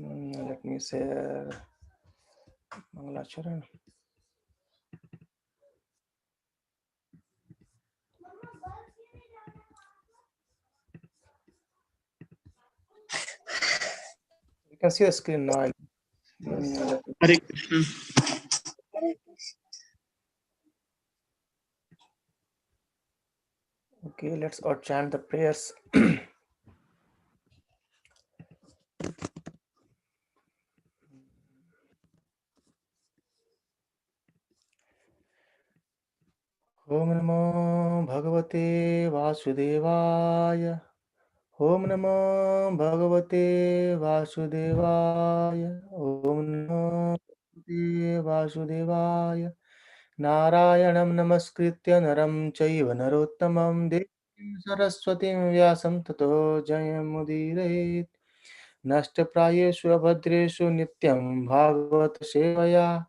Let me say Mangalacharan. You can see the screen now. Hare Krishna. Okay, let's all chant the prayers. Om Namo Bhagavate Vasudevaya. Om Namo Bhagavate Vasudevaya. Om Namo Bhagavate Vasudevaya. Narayanam Namaskritya Naram Chaiva Narottamam Devim Saraswatim Vyasam Tato Jayamudire. नष्टप्रायेषु अभद्रेषु नित्यं भागवत सेवया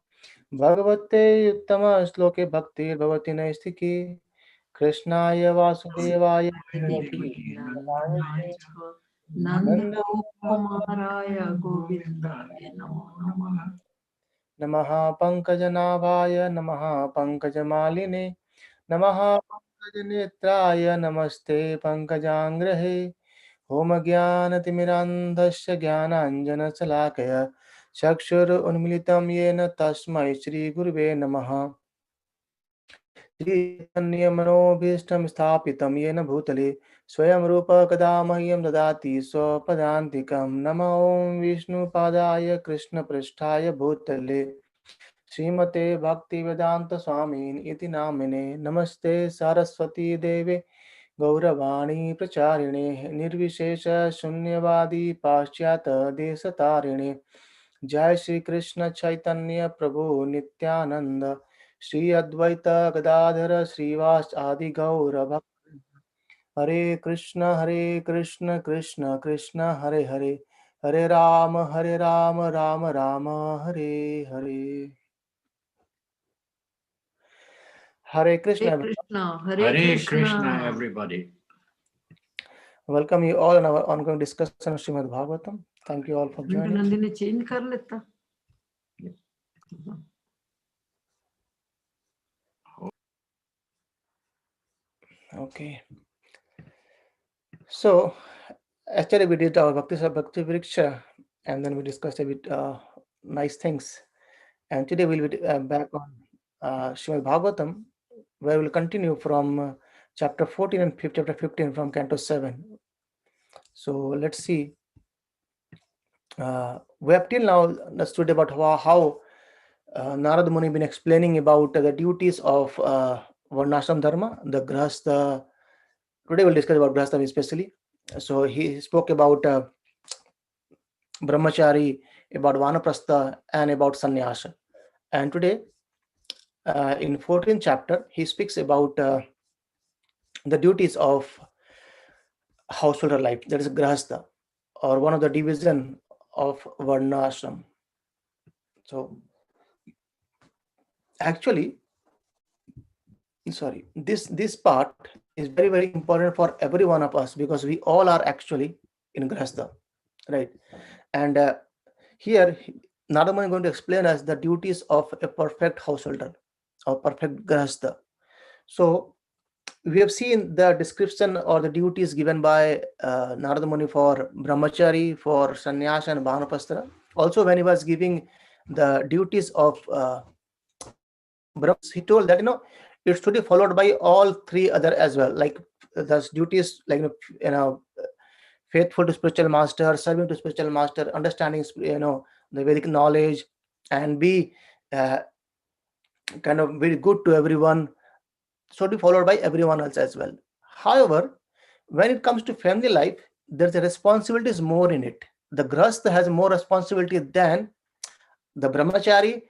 भगवते उत्तम श्लोके भक्तिर्भवति नैष्ठिकी कृष्णाय वासुदेवाय नन्दगोपकुमाराय गोविन्दाय नमो नमः। नमः पंकजनाभाय नमः पंकजमालिने नमः पंकजनेत्राय नमस्ते पंकजांग्रहे ओम ज्ञानतिमिरान्धस्य ज्ञानाञ्जनशलाकया चक्षुरुन्मिलितं येन तस्मै श्रीगुरुवे नमः। श्रीचैतन्यमनोभीष्टं स्थापितं येन भूतले स्वयं रूप कदा मह्यं ददाति स्वपदान्तिकं। नमो ॐ विष्णुपादाय कृष्णपृष्ठाय भूतले श्रीमते भक्तिवेदांत स्वामिन् इति नामिने। नमस्ते सरस्वती देवे गौरवाणी प्रचारिणे निर्विशेष शून्यवादी पाश्चात्य देशतारिणे। जय श्री कृष्ण चैतन्य प्रभु नित्यानंद श्री अद्वैत गदाधर श्रीवास आदि गौर भक्त। हरे Krishna Krishna Krishna Hare Hare Hare Ram Ram Ram Hare Hare. Hare Krishna. Hare Krishna, Hare Krishna, everybody. Welcome you all in our ongoing discussion of Srimad Bhagavatam. Thank you all for joining. Nandi ने चेंज कर लेता। Okay. So, actually we did our Bhakti Vriksha and then we discussed a bit nice things. And today we'll be back on Srimad Bhagavatam, where we'll continue from chapter 14 and chapter 15 from Canto 7. So let's see. We have till now understood about how Nārada Muni been explaining about the duties of Varnashram Dharma, the gṛhastha. Today we'll discuss about gṛhastha especially. So he spoke about brahmachari, about vanaprastha, and about sannyasa. And today, in 14th chapter, he speaks about the duties of householder life. That is gṛhastha, or one of the division of varnashram. So actually, sorry, this part is very, very important for every one of us because we all are actually in gṛhastha, right? And here Nārada Muni is going to explain us the duties of a perfect householder or perfect gṛhastha. So we have seen the description or the duties given by Nārada Muni for brahmachari, for sannyasa and vanaprastha. Also when he was giving the duties of brahmas, he told that it should be followed by all three other as well, like the duties like faithful to spiritual master, serving to spiritual master, understanding the Vedic knowledge, and be kind of very good to everyone, should be followed by everyone else as well. However, when it comes to family life, there's a responsibility is more in it. The gṛhastha has more responsibility than the brahmachari,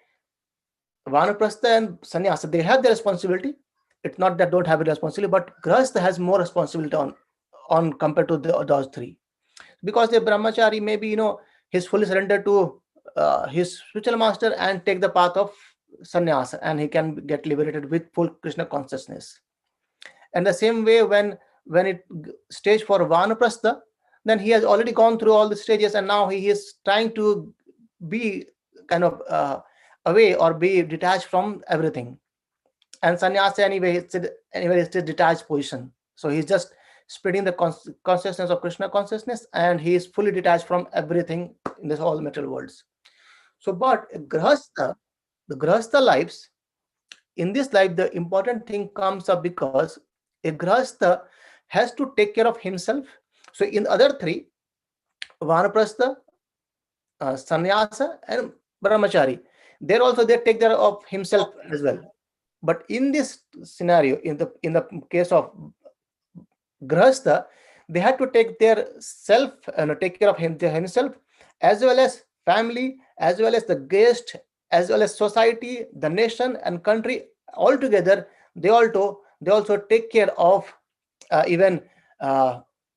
vanaprastha and sannyasa. They have the responsibility. It's not that don't have a responsibility, but gṛhastha has more responsibility on compared to those three. Because the brahmachari maybe he's fully surrendered to his spiritual master and take the path of sannyasa, and he can get liberated with full Krishna consciousness. And the same way when it stage for vanaprastha, then he has already gone through all the stages, and now he is trying to be kind of away or be detached from everything. And sannyasa anyway, it's a detached position. So he's just spreading the consciousness of Krishna consciousness, and he is fully detached from everything in this whole material worlds. So, but the grahastha lives, in this life, the important thing comes up because a grahastha has to take care of himself. So in other three, vanaprastha, sannyasa, and brahmachari, there also they take care of himself as well. But in this scenario, in the case of grahastha, they had to take their self, take care of himself, as well as family, as well as the guest, as well as society, the nation and country altogether. They also take care of even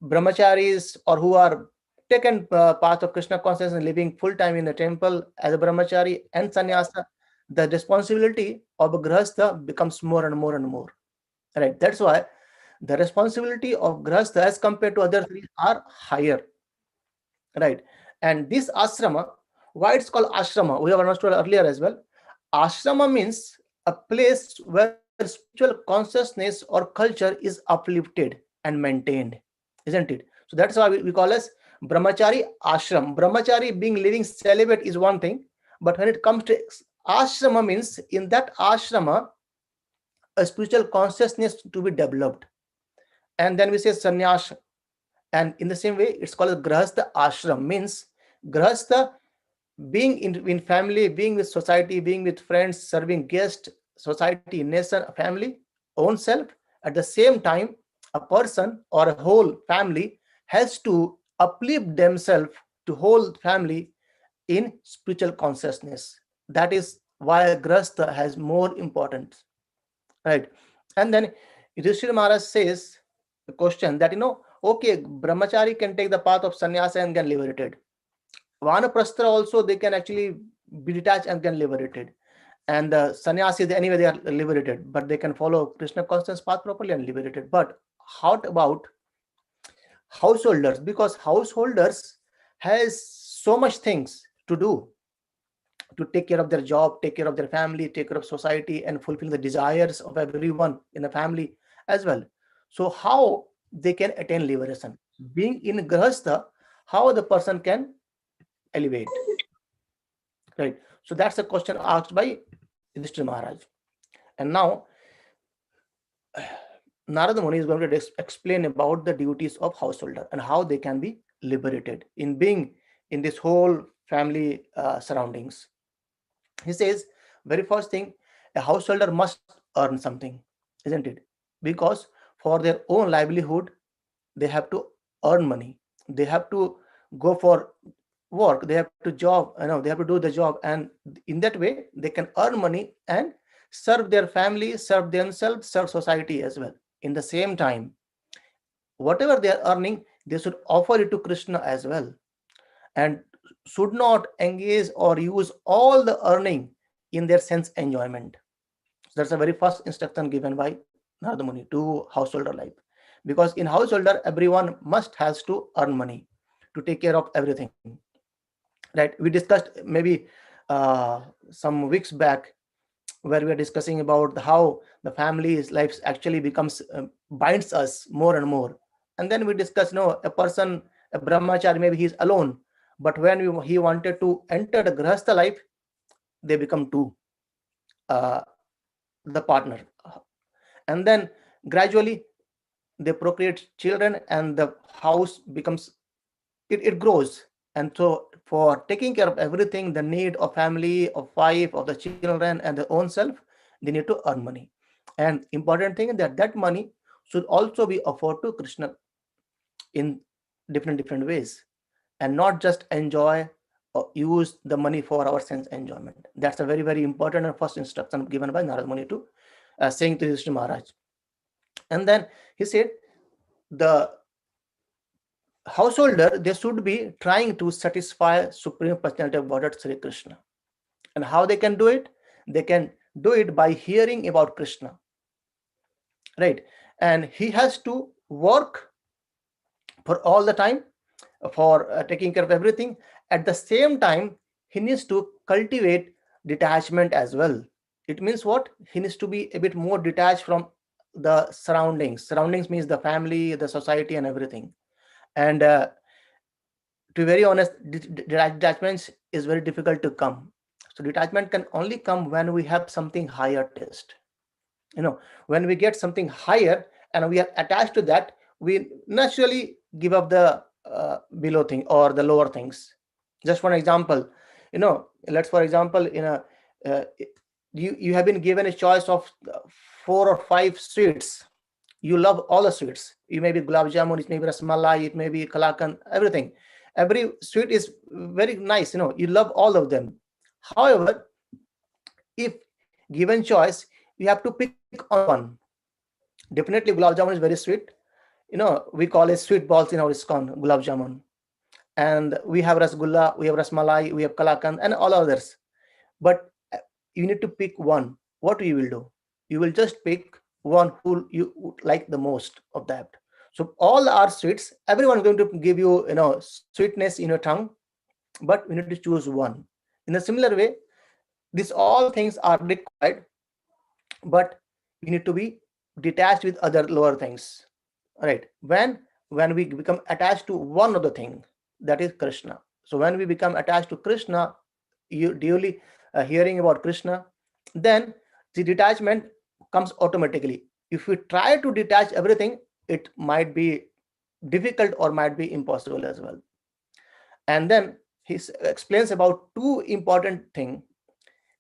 brahmacharis, or who are taken path of Krishna consciousness and living full time in the temple as a brahmachari and sannyasa. The responsibility of a grahastha becomes more and more and more. Right. That's why the responsibility of gṛhastha as compared to other three are higher. Right. And this ashrama, why it's called ashrama, we have understood earlier as well. Ashrama means a place where spiritual consciousness or culture is uplifted and maintained, isn't it? So that's why we call as brahmachari ashram. Brahmachari being living celibate is one thing, but when it comes to ashrama, means in that ashrama a spiritual consciousness to be developed. And then we say sannyas, and in the same way it's called gṛhastha ashram, means gṛhastha being in family, being with society, being with friends, serving guests, society, nation, family, own self. At the same time, a person or a whole family has to uplift themselves to whole family in spiritual consciousness. That is why grahastha has more importance, right? And then Yudhiṣṭhira Mahārāja says the question that, okay, brahmachari can take the path of sannyasa and get liberated. Vanaprastha also, they can actually be detached and get liberated. And the sannyasis, anyway, they are liberated, but they can follow Krishna conscious path properly and liberated. But how about householders? Because householders has so much things to do, to take care of their job, take care of their family, take care of society, and fulfill the desires of everyone in the family as well. So how they can attain liberation? Being in grahastha, how the person can elevate? Right. So that's a question asked by Yudhiṣṭhira Mahārāja. And now Nārada Muni is going to explain about the duties of householder and how they can be liberated in being in this whole family surroundings. He says, very first thing, a householder must earn something, isn't it? Because for their own livelihood, they have to earn money. They have to go for work. They have to job. They have to do the job, and in that way, they can earn money and serve their family, serve themselves, serve society as well. In the same time, whatever they are earning, they should offer it to Krishna as well, and should not engage or use all the earning in their sense enjoyment. So that's the very first instruction given by Narada Muni to householder life. Because in householder, everyone must has to earn money to take care of everything. Right? We discussed maybe some weeks back, where we are discussing about how the family's life actually becomes binds us more and more. And then we discuss, a person, a brahmachari, maybe he's alone, but when he wanted to enter the grahastha life, they become two, uh, the partner, and then gradually they procreate children, and the house becomes, it grows. And so for taking care of everything, the need of family, of wife, of the children, and their own self, they need to earn money. And important thing is that that money should also be offered to Krishna in different ways, and not just enjoy or use the money for our sense enjoyment. That's a very, very important and first instruction given by Narada Muni to saying to Yudhiṣṭhira Maharaj. And then he said, the householder, they should be trying to satisfy Supreme Personality of Godhead Sri Krishna. And how they can do it? They can do it by hearing about Krishna, right? And he has to work for all the time, for taking care of everything. At the same time, he needs to cultivate detachment as well. It means what? He needs to be a bit more detached from the surroundings. Surroundings means the family, the society, and everything. And to be very honest, detachment is very difficult to come. So detachment can only come when we have something higher taste. When we get something higher and we are attached to that, we naturally give up the below thing or the lower things. Just for an example, let's for example, uh, you have been given a choice of 4 or 5 sweets. You love all the sweets. It may be gulab jamun, it may be rasmalai, it may be kalakan, everything. Every sweet is very nice. You love all of them. However, if given choice, you have to pick on one. Definitely, gulab jamun is very sweet. We call it sweet balls in our ISKCON, gulab jamun. And we have rasgulla, we have rasmalai, we have kalakan, and all others. But you need to pick one. What you will do? You will just pick one who you would like the most of that. So all are sweets. Everyone is going to give you, sweetness in your tongue, but we need to choose one. In a similar way, these all things are required, but we need to be detached with other lower things. Right? When we become attached to one other thing, that is Kṛṣṇa. So when we become attached to Kṛṣṇa, you duly hearing about Kṛṣṇa, then the detachment comes automatically. If we try to detach everything, it might be difficult or might be impossible as well. And then he explains about two important things.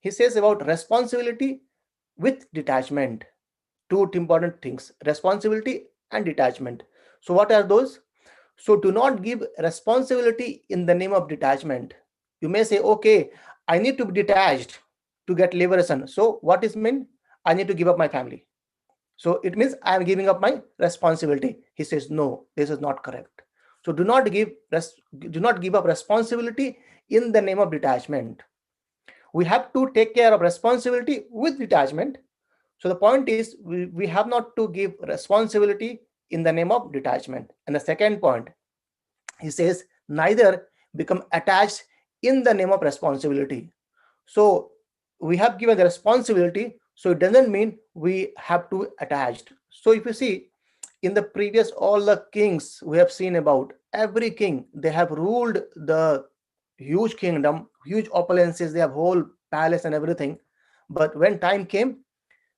He says about responsibility with detachment. Two important things: responsibility and detachment. So what are those? So do not give responsibility in the name of detachment. You may say, okay, I need to be detached to get liberation. So what is mean? I need to give up my family. So it means I am giving up my responsibility. He says, no, this is not correct. So do not give up responsibility in the name of detachment. We have to take care of responsibility with detachment. So the point is, we have not to give responsibility in the name of detachment. And the second point, he says, neither become attached in the name of responsibility. So we have given the responsibility, so it doesn't mean we have to attached. So if you see in the previous, all the kings we have seen about, every king, they have ruled the huge kingdom, huge opulences, they have whole palace and everything. But when time came,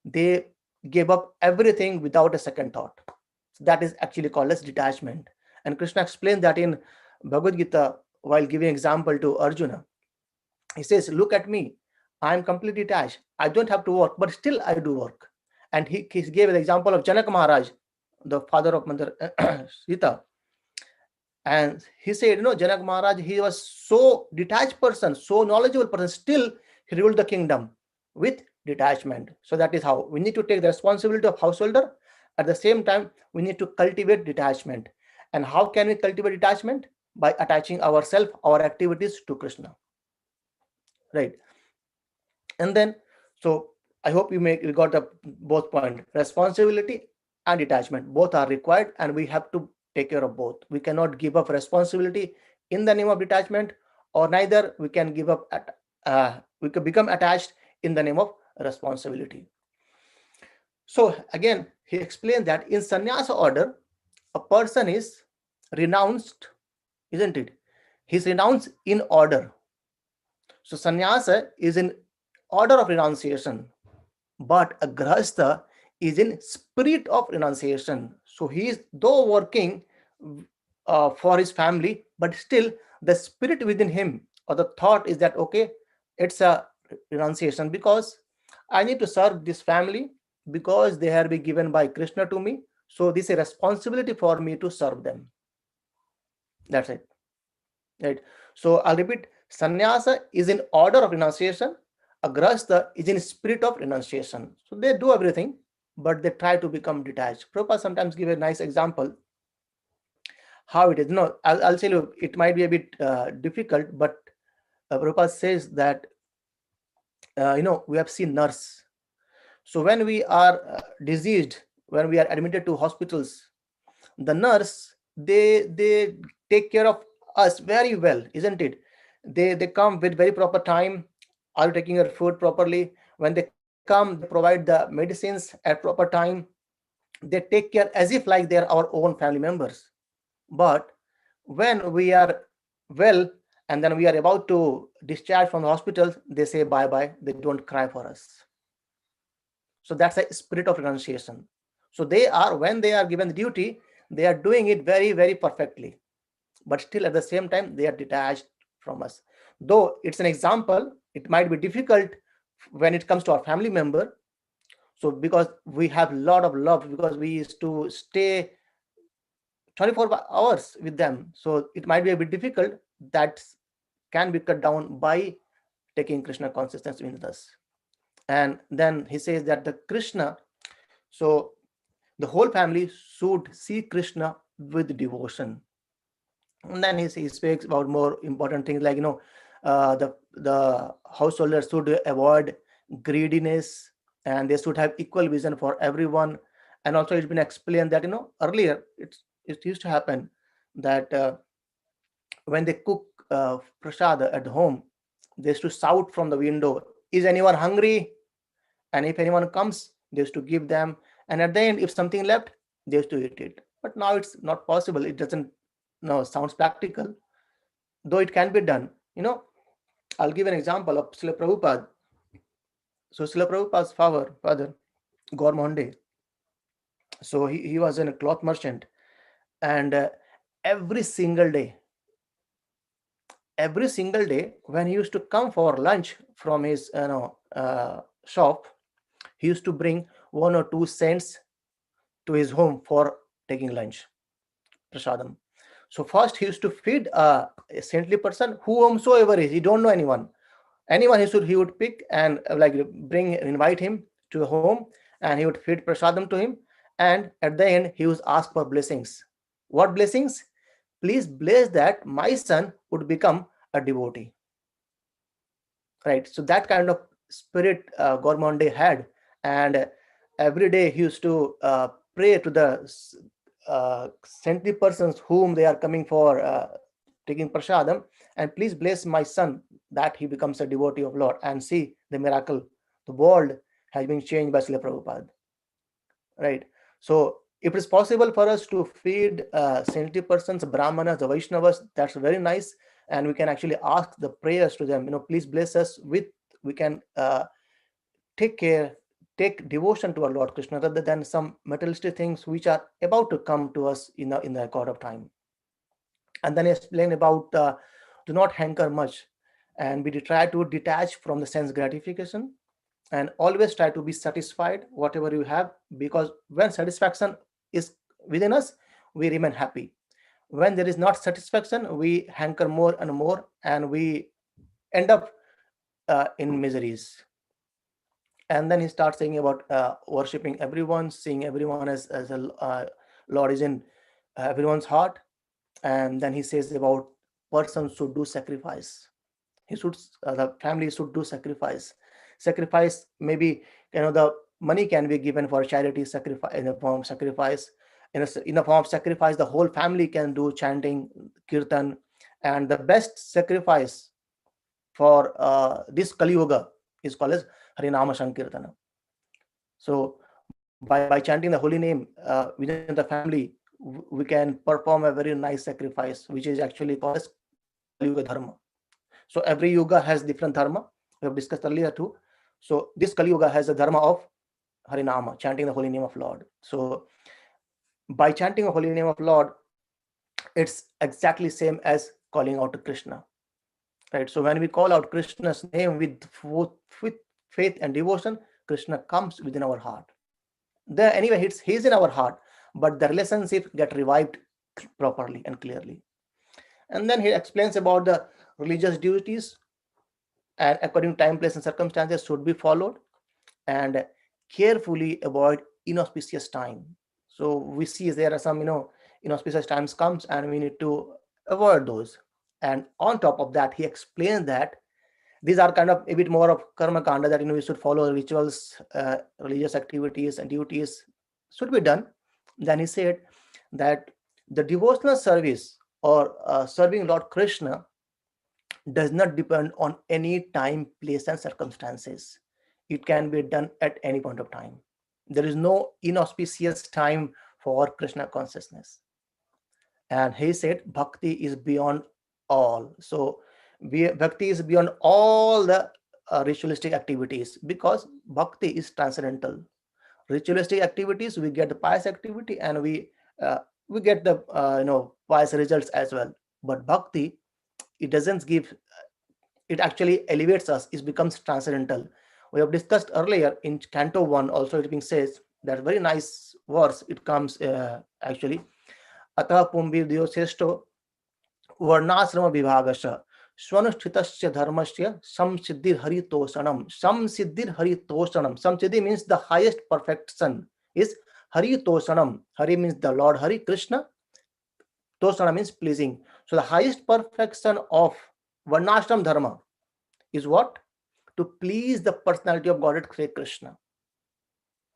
they gave up everything without a second thought. That is actually called as detachment. And Kṛṣṇa explained that in Bhagavad Gita while giving example to Arjuna. He says, look at me, I am completely detached. I don't have to work, but still I do work. And he gave the example of Janaka Maharaj, the father of Mother Sita. And he said, Janaka Maharaj, he was so detached person, so knowledgeable person, still he ruled the kingdom with detachment. So that is how we need to take the responsibility of householder. At the same time, we need to cultivate detachment. And how can we cultivate detachment? By attaching ourselves, our activities to Kṛṣṇa. Right? And then, so I hope we got the both point. Responsibility and detachment, both are required, and we have to take care of both. We cannot give up responsibility in the name of detachment, or neither we can give up we can become attached in the name of responsibility. So again, he explained that in sannyasa order, a person is renounced, isn't it? He's renounced in order. So sannyasa is in order of renunciation, but a gṛhastha is in spirit of renunciation. So he is though working for his family, but still the spirit within him or the thought is that, okay, it's a renunciation because I need to serve this family because they have been given by Kṛṣṇa to me. So this is a responsibility for me to serve them. That's it. Right. So I'll repeat, sannyasa is in order of renunciation. A gṛhastha is in spirit of renunciation. So they do everything, but they try to become detached. Prabhupada sometimes give a nice example how it is. I'll tell you, it might be a bit difficult, but Prabhupada says that, we have seen nurse. So when we are diseased, when we are admitted to hospitals, the nurse, they take care of us very well, isn't it? They come with very proper time. Are you taking your food properly? When they come, they provide the medicines at proper time. They take care as if like they're our own family members. But when we are well and then we are about to discharge from the hospital, they say bye bye. They don't cry for us. So that's a spirit of renunciation. So they are, when they are given the duty, they are doing it very, very perfectly. But still at the same time, they are detached from us. Though it's an example, it might be difficult when it comes to our family member. So because we have a lot of love, because we used to stay 24 hours with them, so it might be a bit difficult. That can be cut down by taking Krishna consciousness with us. And then he says that the Krishna, so the whole family should see Krishna with devotion. And then he speaks about more important things like, the householders should avoid greediness, and they should have equal vision for everyone. And also it's been explained that earlier it used to happen that when they cook prasad at home, they used to shout from the window, "Is anyone hungry?" And if anyone comes, they used to give them. And at the end, if something left, they used to eat it. But now it's not possible. It doesn't sounds practical, though it can be done. I'll give an example of Srila Prabhupada. So Srila Prabhupada's father, Gormonde, so he was a cloth merchant, and every single day when he used to come for lunch from his shop, he used to bring 1 or 2 cents to his home for taking lunch, prasadam. So first he used to feed a saintly person, whomsoever is, he don't know anyone he would pick and invite him to home, and he would feed prasadam to him. And at the end he was asked for blessings. What blessings? Please bless that my son would become a devotee. Right. So that kind of spirit Gormonde had, and every day he used to pray to the saintly persons whom they are coming for taking prasadam, and please bless my son that he becomes a devotee of Lord. And see the miracle, the world has been changed by Srila Prabhupada. Right. So if it's possible for us to feed saintly persons, brahmanas, the Vaishnavas, that's very nice. And we can actually ask the prayers to them, please bless us with, we can take devotion to our Lord Krishna, rather than some materialistic things which are about to come to us in the accord of time. And then he explained about do not hanker much, and we try to detach from the sense gratification, and always try to be satisfied whatever you have, because when satisfaction is within us, we remain happy. When there is not satisfaction, we hanker more and more, and we end up in miseries. And then he starts saying about worshipping everyone, seeing everyone as a Lord is in everyone's heart. And then he says about persons should do sacrifice. The family should do sacrifice. Maybe the money can be given for charity, sacrifice in a form of sacrifice. In a form of sacrifice, the whole family can do chanting, kirtan. And the best sacrifice for this Kali Yuga is called as Harinama Sankirtana. So by chanting the holy name within the family, we can perform a very nice sacrifice, which is actually called as Kali Yuga Dharma. So every yuga has different dharma. We have discussed earlier too. So this Kali Yuga has a dharma of Harinama, chanting the holy name of Lord. So by chanting the holy name of Lord, it's exactly same as calling out to Krishna. Right. So when we call out Krishna's name with faith and devotion, Krishna comes within our heart. There anyway, he's in our heart, but the relationship get revived properly and clearly. And then he explains about the religious duties, and according to time, place, and circumstances should be followed, and carefully avoid inauspicious time. So we see there are some inauspicious times comes, and we need to avoid those. And on top of that, he explains that these are kind of a bit more of karma kanda, that we should follow rituals, religious activities and duties should be done. Then he said that the devotional service or serving Lord Krishna does not depend on any time, place, and circumstances. It can be done at any point of time. There is no inauspicious time for Krishna consciousness. And he said, Bhakti is beyond all. So, Bhakti is beyond all the ritualistic activities, because Bhakti is transcendental. Ritualistic activities, we get the pious activity, and we get the pious results as well. But Bhakti, it doesn't give, it actually elevates us, it becomes transcendental. We have discussed earlier in Canto 1 also, it being says that very nice verse, it comes actually, Atah Pumbir Yudhiṣṭhira Varnasrama Vibhagasya Swanushthitashya Dharmasya Samsiddhir Haritoshanam. Samsiddhir Haritoshanam. Samsiddhi means the highest perfection is Haritoshanam. Hari means the Lord Hari, Krishna. Toshana means pleasing. So the highest perfection of Varnashram Dharma is what? To please the personality of Godhead Kṛṣṇa.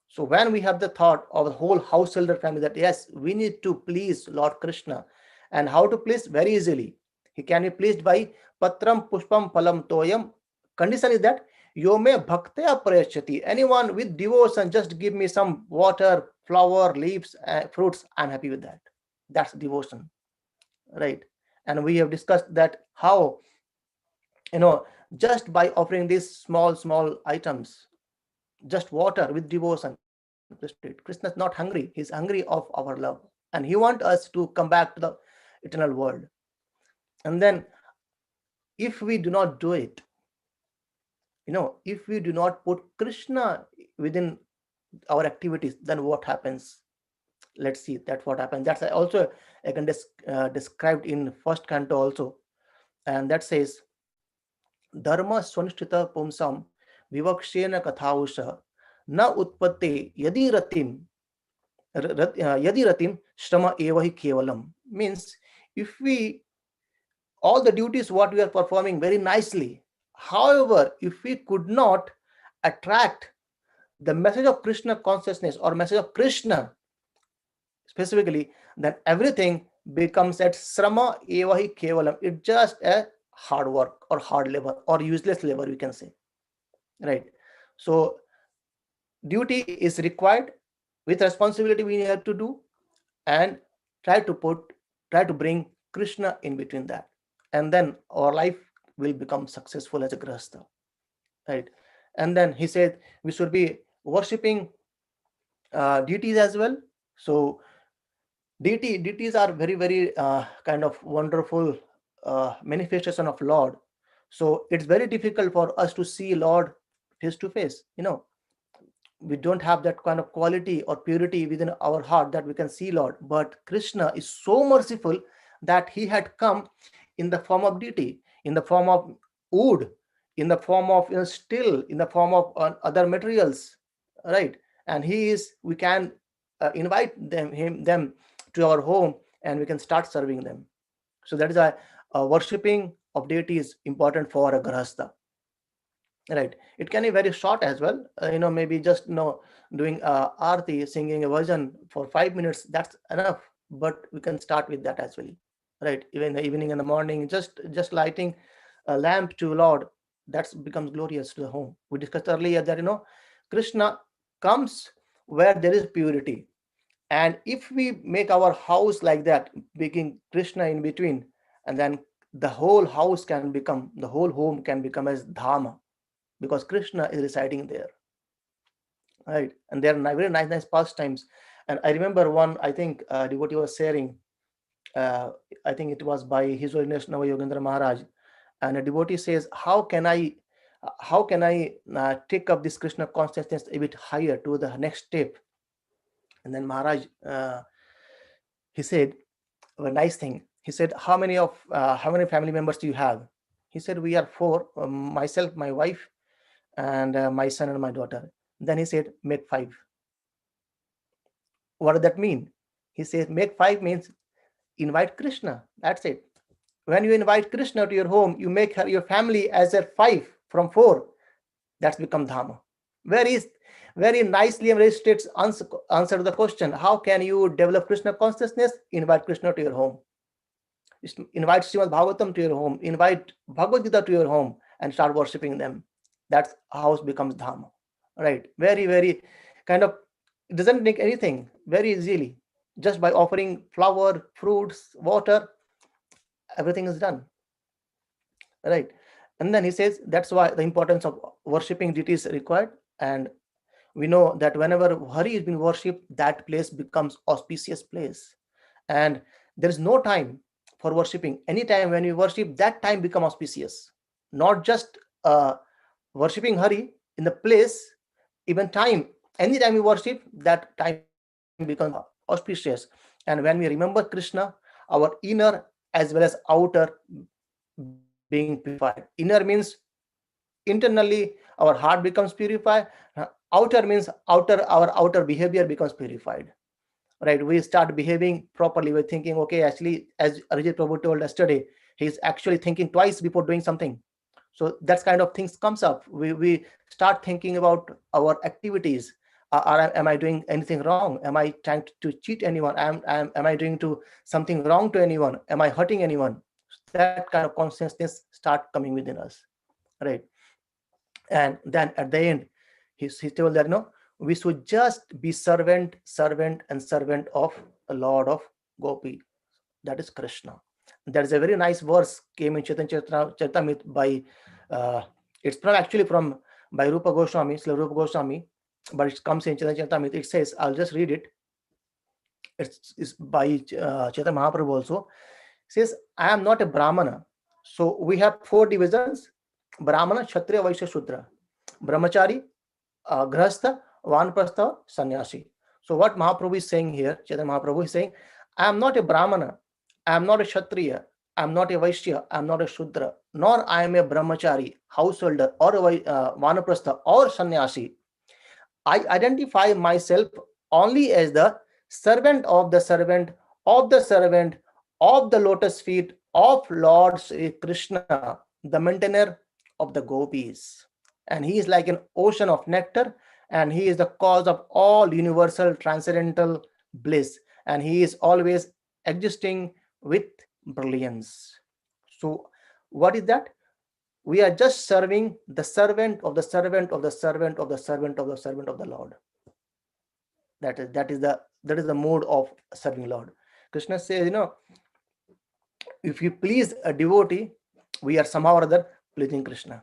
So when we have the thought of the whole householder family that yes, we need to please Lord Krishna, and how to please? Very easily. He can be pleased by Patram Pushpam Phalam Toyam. Condition is that Yome Bhaktaya Prayachati. Anyone with devotion, just give me some water, flower, leaves, fruits, I'm happy with that. That's devotion, right? And we have discussed that how, just by offering these small items, just water with devotion, Krishna is not hungry. He's hungry of our love, and he wants us to come back to the eternal world. And then if we do not do it, if we do not put Krishna within our activities, then what happens? Let's see that what happens. That's also again described in first canto also, and that says Dharma Swanishtita Pumsam Vivakshena Kathausha Na Utpatte Yadi Ratim Shrama Evahi Kevalam. Means if we, all the duties what we are performing very nicely, however, if we could not attract the message of Krishna consciousness or message of Krishna specifically, then everything becomes at Srama Evahi Kevalam. It's just a hard work or hard labor or useless labor, we can say, right? So duty is required, with responsibility we have to do, and try to bring Krishna in between that, and then our life will become successful as a gṛhastha, right? And then he said we should be worshipping deities as well. So deities are very kind of wonderful manifestation of Lord. So it's very difficult for us to see Lord face to face. We don't have that kind of quality or purity within our heart that we can see Lord. But Krishna is so merciful that he had come in the form of deity, in the form of wood, in the form of steel, in the form of other materials, right? And we can invite them to our home, and we can start serving them. So that is a worshipping of deity is important for a gṛhastha, right? It can be very short as well, maybe just doing arti, singing a version for 5 minutes, that's enough. But we can start with that as well, right? Even in the evening and the morning, just lighting a lamp to Lord, that becomes glorious to the home. We discussed earlier that Krishna comes where there is purity, and if we make our house like that, making Krishna in between, and then the whole house can become, the whole home can become as dhama, because Krishna is residing there, right? And there are very nice pastimes. And I remember one, I think devotee was sharing, I think it was by His Holiness Yudhiṣṭhira Mahārāja, and a devotee says, how can I take up this Krishna consciousness a bit higher to the next step? And then Maharaj, he said a nice thing. He said, how many family members do you have? He said, we are 4, myself, my wife, and my son and my daughter. Then he said, make 5. What does that mean? He says, make 5 means invite Krishna. That's it. When you invite Krishna to your home, you make your family as a 5 from 4. That's become Dhamma. Very nicely and very straight answer to the question, how can you develop Krishna consciousness? Invite Krishna to your home. Invite Srimad Bhagavatam to your home, invite Bhagavad Gita to your home, and start worshipping them. That's how it becomes Dhamma. Right? Very, very kind of, it doesn't make anything, very easily. Just by offering flower, fruits, water, everything is done. Right? And then he says that's why the importance of worshipping deities is required. And we know that whenever Hari is being worshipped, that place becomes auspicious place. And there is no time for worshipping. Anytime when you worship, that time become auspicious. Not just worshipping Hari in the place, even time. Anytime you worship, that time becomes auspicious. And when we remember Krishna, our inner as well as outer being purified. Inner means internally our heart becomes purified. Outer means our outer behavior becomes purified. Right? We start behaving properly. We're thinking, okay, actually, as Arijit Prabhu told yesterday, he's actually thinking twice before doing something. So that's kind of things comes up. We start thinking about our activities. Am I doing anything wrong? Am I trying to cheat anyone? Am I doing something wrong to anyone? Am I hurting anyone? That kind of consciousness start coming within us. Right? And then at the end, he told that no, we should just be servant, and servant of the Lord of Gopi, that is Kṛṣṇa. There is a very nice verse came in Chaitanya Charitamrita by it's from actually from by Rupa Goswami, Srila Rupa Goswami, but it comes in Chaitanya Charitamrita. It says, I'll just read it. It's by Chaitanya Mahaprabhu also. It says, I am not a Brahmana. So we have 4 divisions: Brahmana, Kshatriya, Vaishya, Shudra, Brahmachari, gṛhastha, Vānaprastha, Sannyasi. So what Mahaprabhu is saying here, Chaitanya Mahaprabhu is saying, I am not a Brahmana, I am not a Kshatriya, I am not a Vaishya, I am not a Shudra, nor I am a Brahmachari, householder, or a Vānaprastha, or Sannyasi. I identify myself only as the servant of the servant of the servant of the lotus feet of Lord Sri Kṛṣṇa, the maintainer of the gopis. And he is like an ocean of nectar, and he is the cause of all universal transcendental bliss, and he is always existing with brilliance. So what is that? We are just serving the servant of the servant of the servant of the servant of the servant of the Lord. That is the mode of serving Lord. Krishna says, if you please a devotee, we are somehow or other pleasing Krishna.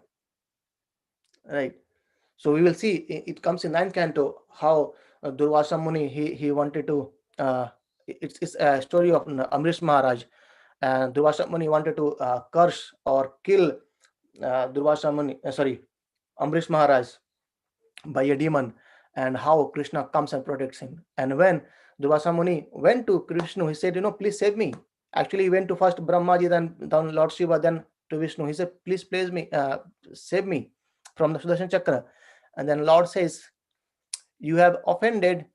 Right? So we will see, it comes in 9th canto, how Durvasa Muni, he wanted to, it's a story of Amrish Maharaj, and Durvasa Muni wanted to curse or kill Amrish Maharaj by a demon, and how Krishna comes and protects him. And when Durvasa Muni went to Krishna, he said, please save me. Actually, he went to first Brahmaji, then Lord Shiva, then to Vishnu. He said, please save me from the Sudarshan Chakra. And then Lord says, you have offended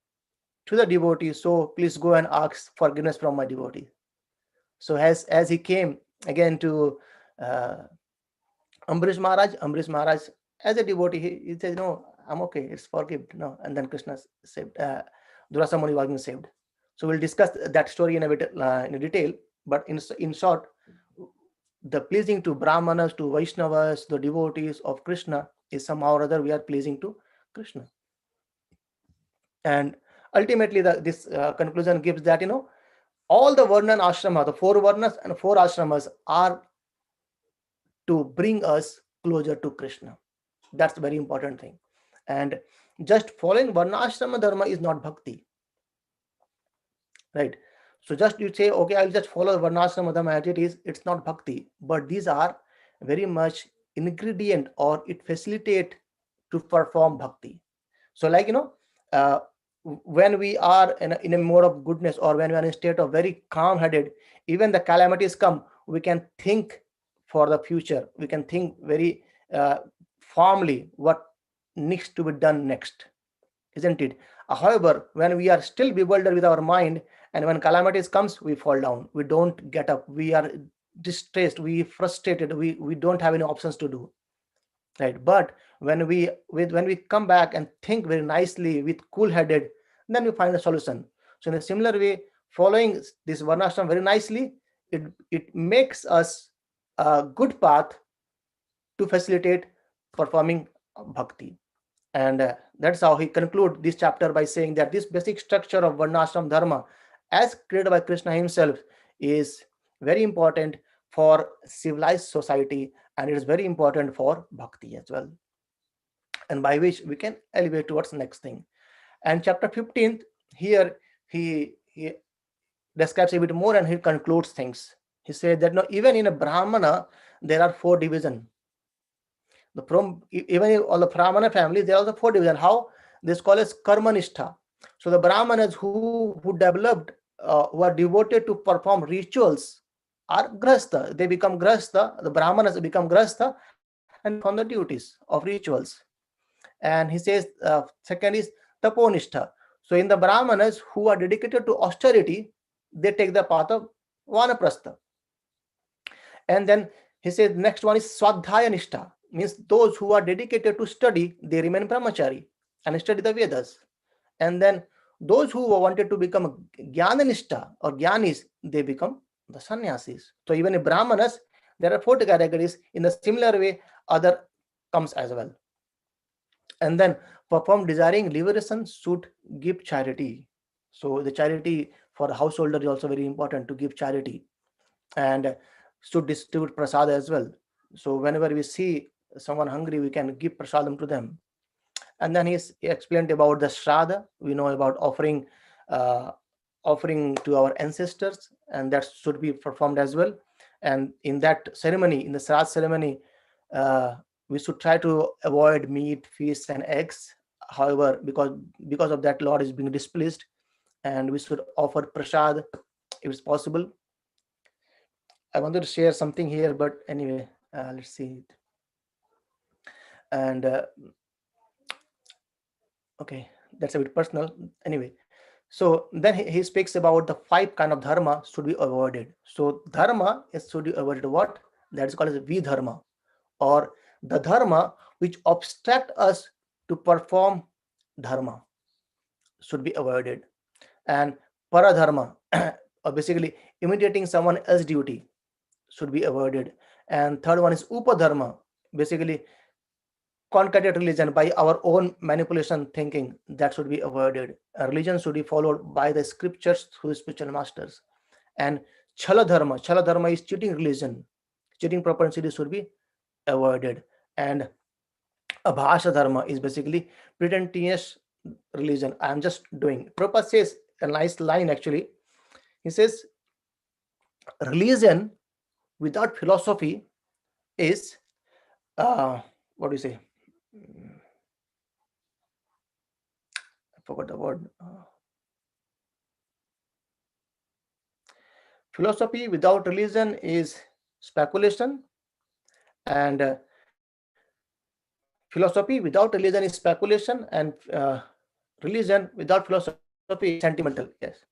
to the devotee, so please go and ask forgiveness from my devotee. So as he came again to Amrish Maharaj, as a devotee, he says, no, I'm okay, it's forgiven. No, and then Krishna saved, Durvasa Muni was being saved. So we'll discuss that story in a detail, but in short, the pleasing to Brahmanas, to Vaishnavas, the devotees of Krishna is somehow or other we are pleasing to Krishna. And ultimately this conclusion gives that, all the Varna and Ashrama, the 4 Varnas and 4 Ashramas are to bring us closer to Krishna. That's a very important thing. And just following Varna Ashrama Dharma is not bhakti. Right? So just you say, okay, I'll just follow Varna Ashrama Dharma as it is, it's not bhakti. But these are very much ingredient, or it facilitate to perform bhakti. So like, when we are in a mode of goodness, or when we are in a state of very calm-headed, even the calamities come, we can think for the future. We can think very firmly what needs to be done next, isn't it? However, when we are still bewildered with our mind, and when calamities comes, we fall down. We don't get up. We are distressed. We frustrated. We don't have any options to do. Right? But when we come back and think very nicely with cool-headed, then we find a solution. So in a similar way, following this Varnashram very nicely, it makes us a good path to facilitate performing bhakti. And that's how he concludes this chapter by saying that this basic structure of varnashram dharma, as created by Kṛṣṇa himself, is very important for civilized society, and it is very important for bhakti as well, and by which we can elevate towards the next thing. And chapter 15th, here he describes a bit more and he concludes things. He said that no, even in a brahmana there are 4 divisions. Even in all the brahmana families, there are also 4 divisions. How? This called as karmanistha. So the brahmanas who developed, who are devoted to perform rituals, are gṛhastha. They become gṛhastha. The brahmanas become gṛhastha and perform the duties of rituals. And he says second is taponistha. So in the brahmanas who are dedicated to austerity, they take the path of vanaprastha. And then he says next one is swadhyaya nishtha, means those who are dedicated to study, they remain brahmachari and study the Vedas. And then those who wanted to become jnananishta or jnanis, they become the sannyasis. So even in brahmanas, there are 4 categories. In a similar way, other comes as well. And then perform desiring liberation should give charity. So the charity for the householder is also very important, to give charity, and should distribute prasad as well. So whenever we see someone hungry, we can give prasadam to them. And then he explained about the śravaṇam. We know about offering to our ancestors, and that should be performed as well. And in that ceremony, in the śrāda ceremony, we should try to avoid meat, fish, and eggs. However, because of that, Lord is being displeased, and we should offer prasad if it's possible. I wanted to share something here, but anyway, let's see it. And okay, that's a bit personal. Anyway, so then he speaks about the 5 kind of dharma should be avoided. So dharma should be avoided. What? That is called as vidharma, or the dharma which obstruct us to perform dharma should be avoided. And paradharma, or basically imitating someone else's duty, should be avoided. And third one is upadharma, basically concatenate religion by our own manipulation thinking, that should be avoided. A religion should be followed by the scriptures through spiritual masters. And chala dharma is cheating religion. Cheating propensity should be avoided. And abhasha dharma is basically pretentious religion. I am just doing. Prabhupada says a nice line actually. He says, religion without philosophy is what do you say? I forgot the word. Philosophy without religion is speculation, and philosophy without religion is speculation, and religion without philosophy is sentimental. Yes.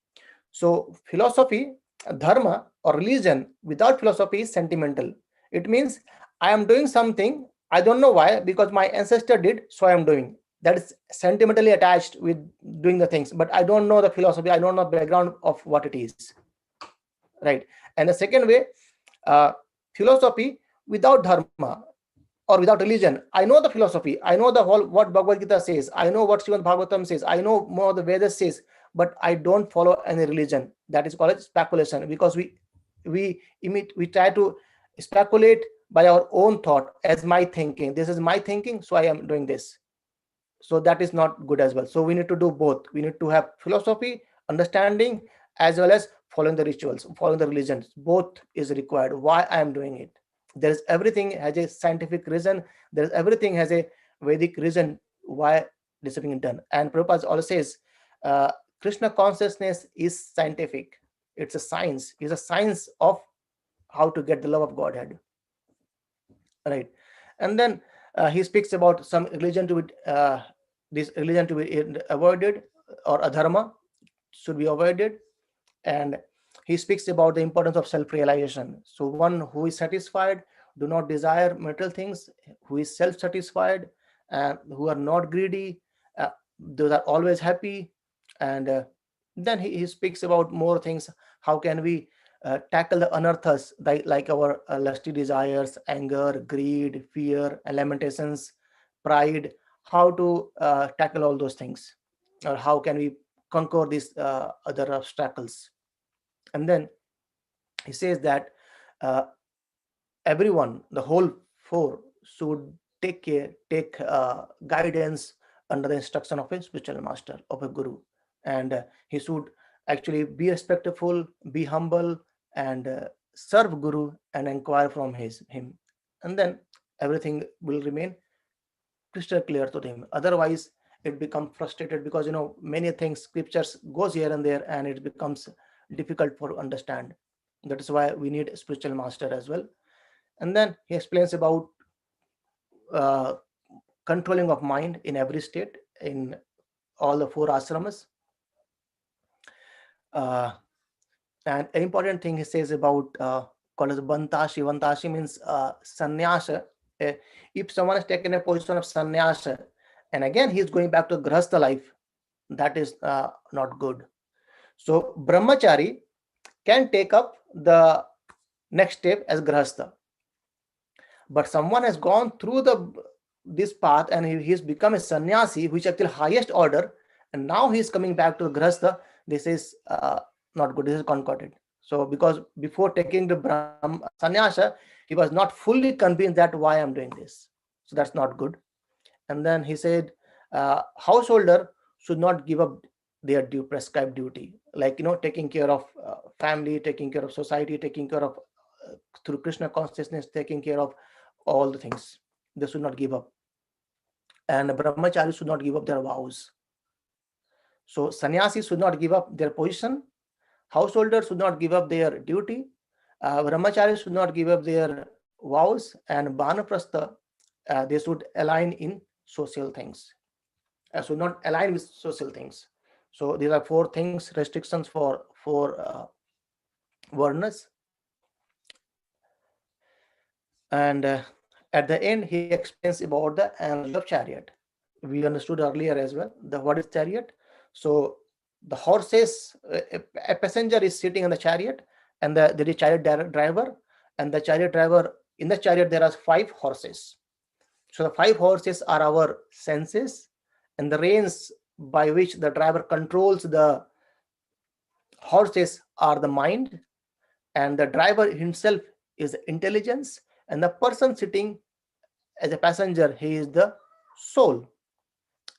So philosophy, dharma or religion without philosophy is sentimental. It means I am doing something, I don't know why, because my ancestor did, so I am doing. That is sentimentally attached with doing the things, but I don't know the philosophy, I don't know the background of what it is. Right. And the second way, philosophy without dharma or without religion. I know the philosophy, I know the whole what Bhagavad Gita says, I know what Srimad Bhagavatam says, I know more the Vedas says, but I don't follow any religion. That is called speculation, because we try to speculate by our own thought as my thinking. This is my thinking, so I am doing this. So that is not good as well. So we need to do both. We need to have philosophy, understanding, as well as following the rituals, following the religions. Both is required. Why I am doing it? There is everything has a scientific reason. There is everything has a Vedic reason why this is being done. And Prabhupada also says, Kṛṣṇa consciousness is scientific. It's a science. It's a science of how to get the love of Godhead. Right. And then he speaks about some religion to be this religion to be avoided, or adharma should be avoided. And he speaks about the importance of self-realization. So one who is satisfied, do not desire material things, who is self-satisfied, and who are not greedy, those are always happy. And then he speaks about more things. How can we tackle the anarthas, like our lusty desires, anger, greed, fear, and lamentations, pride, how to tackle all those things, or how can we conquer these other obstacles. And then he says that uh, everyone, the whole four, should take guidance under the instruction of a spiritual master, of a guru, and he should actually be respectful, be humble, and serve guru and inquire from him, and then everything will remain crystal clear to him. Otherwise, it becomes frustrated, because many things, scriptures goes here and there, and it becomes difficult for understand. That is why we need a spiritual master as well. And then he explains about uh, controlling of mind in every state, in all the four ashramas. Uh, and an important thing he says about called as bantashi. Bantashi means sannyasa. Uh, if someone has taken a position of sannyasa, and again he is going back to gṛhastha life, that is not good. So brahmachari can take up the next step as gṛhastha, but someone has gone through this path, and he's become a sannyasi, which is actually highest order, and now he's coming back to gṛhastha. This is not good. This is concordant. So because before taking the sannyasa, he was not fully convinced that why I'm doing this. So that's not good. And then he said householder should not give up their prescribed duty, like taking care of family, taking care of society, taking care of through Krishna consciousness, taking care of all the things. They should not give up. And brahmachari should not give up their vows. So sannyasis should not give up their position, householders should not give up their duty, brahmacharis should not give up their vows, and banaprastha, they should align in social things, should not align with social things. So these are four things, restrictions for varnas. And at the end, he explains about the analogy of chariot. We understood earlier as well what is chariot. So the horses, a passenger is sitting in the chariot, and there is chariot driver, and the chariot driver, in the chariot there are 5 horses. So the 5 horses are our senses, and the reins by which the driver controls the horses are the mind, and the driver himself is intelligence, and the person sitting as a passenger, he is the soul.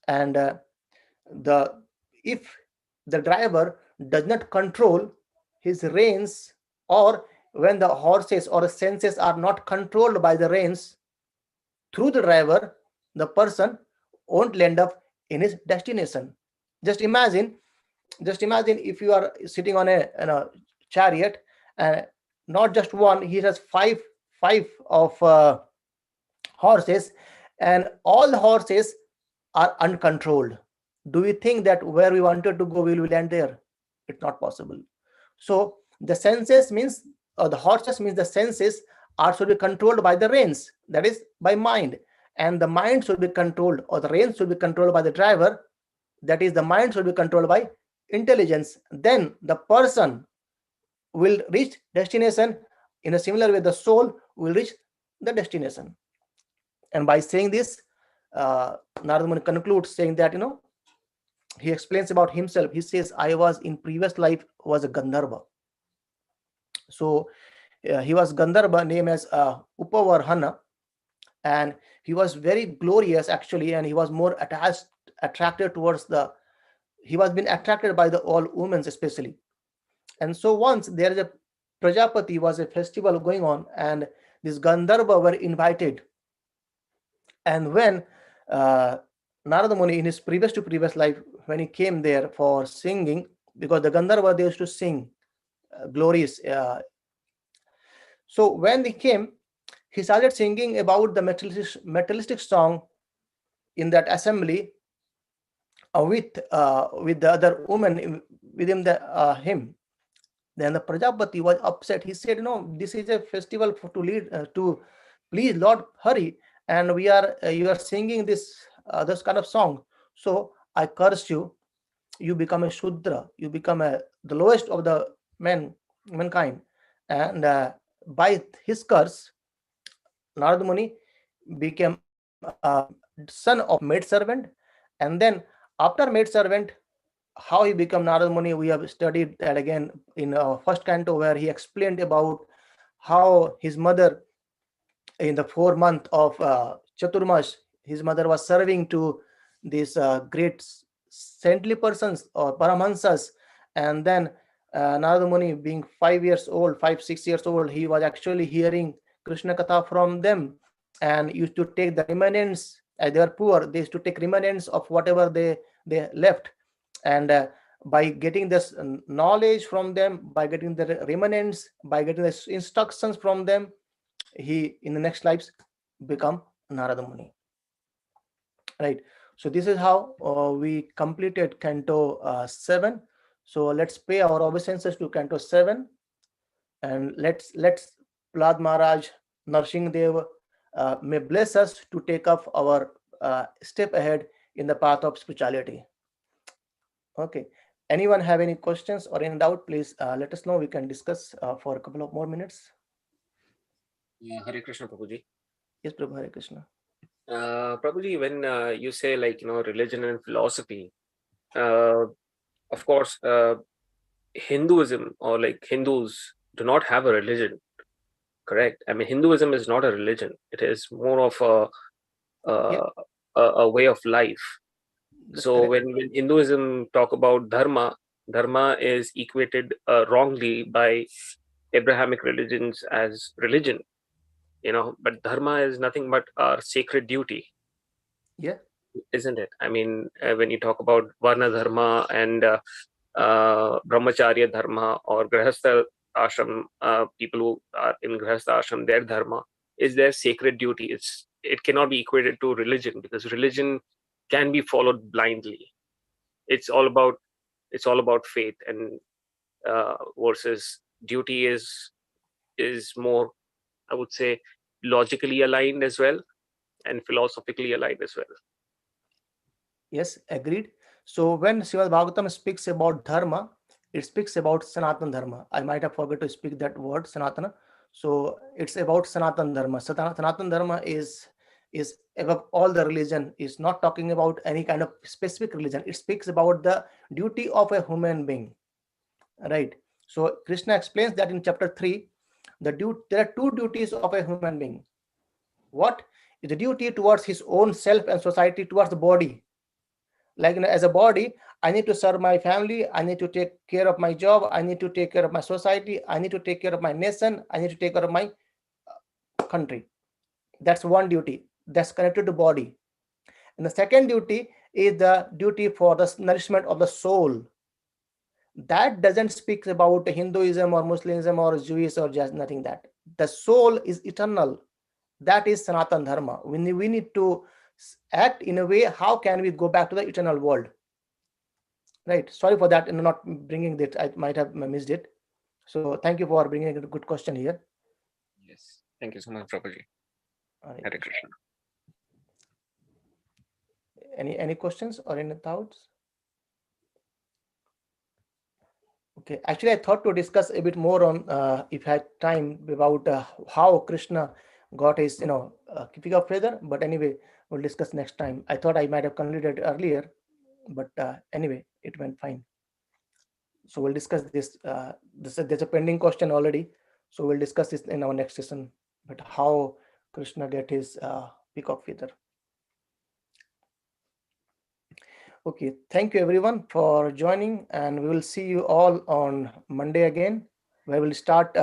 And the if the driver does not control his reins, or when the horses or the senses are not controlled by the reins through the driver, the person won't land up in his destination. Just imagine if you are sitting on a chariot, and not just one, he has five of horses, and all the horses are uncontrolled. Do we think that where we wanted to go we will land there? It's not possible. So the senses means, or the horses means, the senses are should be controlled by the reins, that is by mind, and the mind should be controlled, or the reins should be controlled by the driver, that is the mind should be controlled by intelligence. Then the person will reach destination. In a similar way, the soul will reach the destination. And by saying this, Nārada Muni concludes saying that he explains about himself. He says, I was in previous life was a Gandharva. So he was Gandharva, name as Upavarhana, and he was very glorious actually, and he was more attracted towards he was been attracted by the all women especially. And so once there is a Prajapati, was a festival going on, and these Gandharva were invited. And when Nārada Muni, in his previous life, when he came there for singing, because the Gandharva, they used to sing glories. So when they came, he started singing about the materialistic song in that assembly with the other woman within him. Then the Prajapati was upset. He said, this is a festival to please Lord Hari, and you are singing this kind of song. So I curse you. You become a Shudra. You become the lowest of the mankind. and by his curse, Narada Muni became son of maidservant, and then after maidservant, how he became Narada Muni, we have studied that again in first canto, where he explained about how his mother, in the 4 month of Chaturmas, his mother was serving to these great saintly persons or paramahansas, and then Narada Muni, being 5 years old, 5, 6 years old, he was actually hearing Krishna Katha from them, and used to take the remnants. As they were poor, they used to take remnants of whatever they left, and by getting this knowledge from them, by getting the remnants, by getting the instructions from them, he in the next lives become Narada Muni. Right. So this is how we completed Canto 7. So let's pay our obeisances to Canto 7, and let's Prahlad Maharaj, Narsingh Dev may bless us to take up our step ahead in the path of spirituality. Okay. Anyone have any questions or any doubt? Please let us know. We can discuss for a couple of more minutes. Hare Krishna, Prabhuji. Yes, Prabhu. Hare Krishna. Prabhuji, when you say religion and philosophy, of course, Hinduism or Hindus do not have a religion, correct? I mean, Hinduism is not a religion. It is more of a way of life. So when Hinduism talk about dharma is equated wrongly by Abrahamic religions as religion, but dharma is nothing but our sacred duty. Yeah. Isn't it? I mean, when you talk about varna dharma and brahmacharya dharma or gṛhastha ashram, people who are in gṛhastha ashram, their dharma is their sacred duty. It cannot be equated to religion, because religion can be followed blindly. It's all about faith, and versus duty is more, I would say, logically aligned as well, and philosophically aligned as well. Yes, agreed. So when Srimad Bhagavatam speaks about dharma, it speaks about Sanatana Dharma. I might have forgot to speak that word, Sanatana. So it's about Sanatana Dharma. Sanatana Dharma is above all the religion. Is not talking about any kind of specific religion. It speaks about the duty of a human being, right? So Krishna explains that in chapter 3, there are two duties of a human being. What is the duty towards his own self and society, towards the body? As a body, I need to serve my family, I need to take care of my job, I need to take care of my society, I need to take care of my nation, I need to take care of my country. That's one duty that's connected to body. And the second duty is the duty for the nourishment of the soul. That doesn't speak about Hinduism or Muslimism or Jewish or just nothing. That the soul is eternal. That is Sanatana Dharma. We need to act in a way, how can we go back to the eternal world? Right. Sorry for that and not bringing it. I might have missed it. So thank you for bringing a good question here. Yes. Thank you so much, Prabhuji. Hare Krishna. Any questions or any thoughts? Okay. Actually, I thought to discuss a bit more on, if I had time, about how Krishna got his, keeping of feather. But anyway, we'll discuss next time. I thought I might have concluded earlier, but anyway, it went fine. So we'll discuss this. There's a pending question already. So we'll discuss this in our next session. But how Krishna get his peacock feather. Okay, thank you everyone for joining, and we will see you all on Monday again, where we'll start.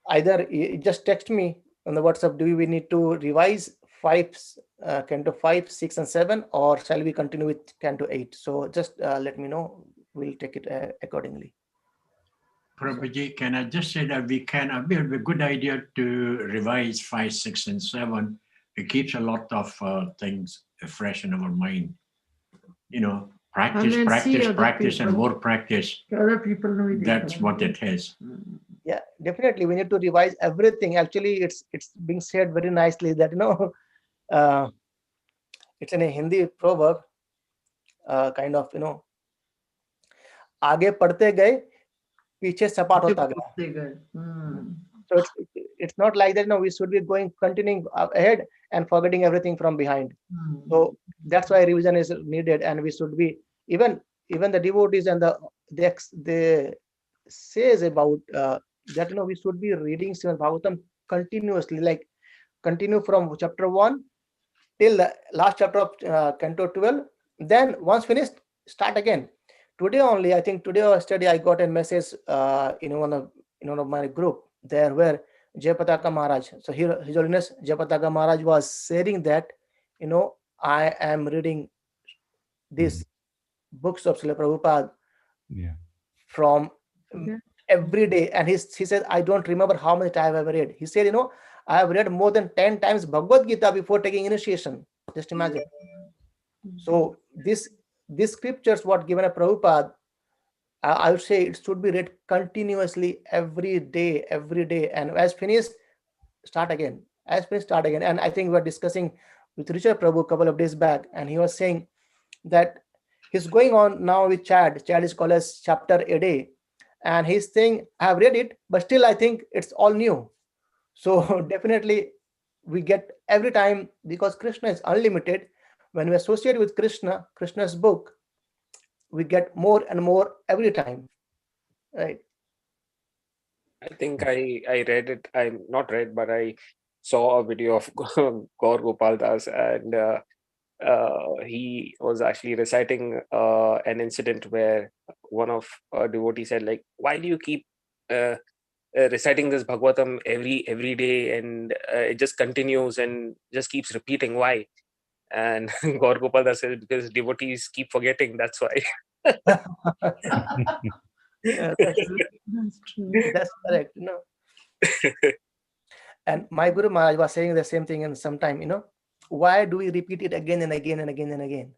Either you just text me on the WhatsApp. Do we need to revise Canto 5, 6, and 7, or shall we continue with Canto 8? So just let me know. We'll take it accordingly. Prabhuji, can I just say that it would be a good idea to revise 5, 6, and 7. It keeps a lot of things fresh in our mind. Practice, And then see practice, other practice, and people. more practice. Other people know it. That's what it is. Yeah, definitely. We need to revise everything. Actually, it's being said very nicely that, it's in a Hindi proverb, kind of, आगे पढ़ते गए पीछे सपाट होता गया. उठते गए. So it's not like that. No, we should be continuing ahead and forgetting everything from behind. So that's why revision is needed, and we should be even the devotees and they says about that we should be reading Srimad Bhagavatam continuously, like continue from chapter 1 till the last chapter of Canto 12. Then once finished, start again. Today only, I think today or yesterday, I got a message in one of my group there where Yudhiṣṭhira Mahārāja. So here His Holiness Yudhiṣṭhira Mahārāja was saying that I am reading these books of Srila Prabhupada from every day, and he said, I don't remember how many times I have read. He said, I have read more than 10 times Bhagavad Gita before taking initiation. Just imagine. So this scriptures what given a Prabhupada, I would say it should be read continuously every day, and as finished, start again. As finished, start again. And I think we were discussing with Richard Prabhu a couple of days back, and he was saying that he's going on now with Chad. Chad is called as chapter a day, and he's saying, I have read it, but still I think it's all new. So definitely we get every time, because Kṛṣṇa is unlimited. When we associate with Kṛṣṇa's book, we get more and more every time, right? I think I read it. I'm not read, but I saw a video of Gaur Gopal Das, and he was actually reciting an incident where one of devotees said, like, why do you keep reciting this Bhagavatam every day, and it just continues and just keeps repeating? Why? And Gaur Gopal Das said, because devotees keep forgetting, that's why. Yeah, That's true. that's correct. And my Guru Maharaj was saying the same thing, and sometime, why do we repeat it again and again and again and again?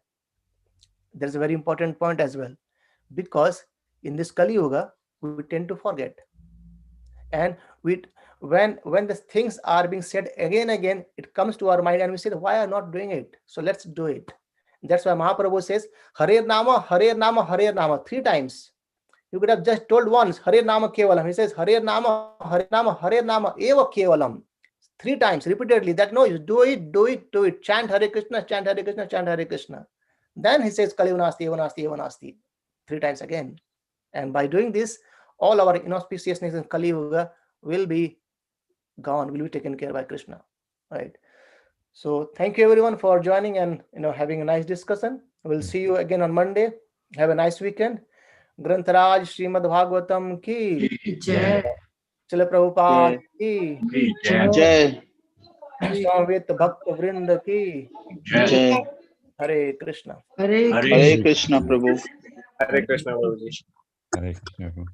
There's a very important point as well, because in this Kali Yuga, we tend to forget. And when the things are being said again and again, it comes to our mind and we say, why are not doing it? So let's do it. That's why Mahaprabhu says, Hare Nama, Hare Nama, Hare Nama, 3 times. You could have just told once, Hare Nama Kevalam. He says, Hare Nama, Hare Nama, Hare Nama, Eva Kevalam. 3 times repeatedly. That no, you do it. Chant Hare Krishna, chant Hare Krishna, chant Hare Krishna. Then he says, Kali Nasti, Eva Nasti, Eva Nasti. 3 times again. And by doing this, all our inauspiciousness in Kali Yuga will be gone, will be taken care by Kṛṣṇa. Right. So thank you everyone for joining and having a nice discussion. We'll see you again on Monday. Have a nice weekend. Grantharaj Srimad Bhagavatam ki Jai. Srila Prabhupada ki Jai. Samvit Bhakt Vrind ki Jai. Hare Krishna. Hare Hare Krishna, Prabhu. Hare Krishna, Prabhuji. Hare Krishna.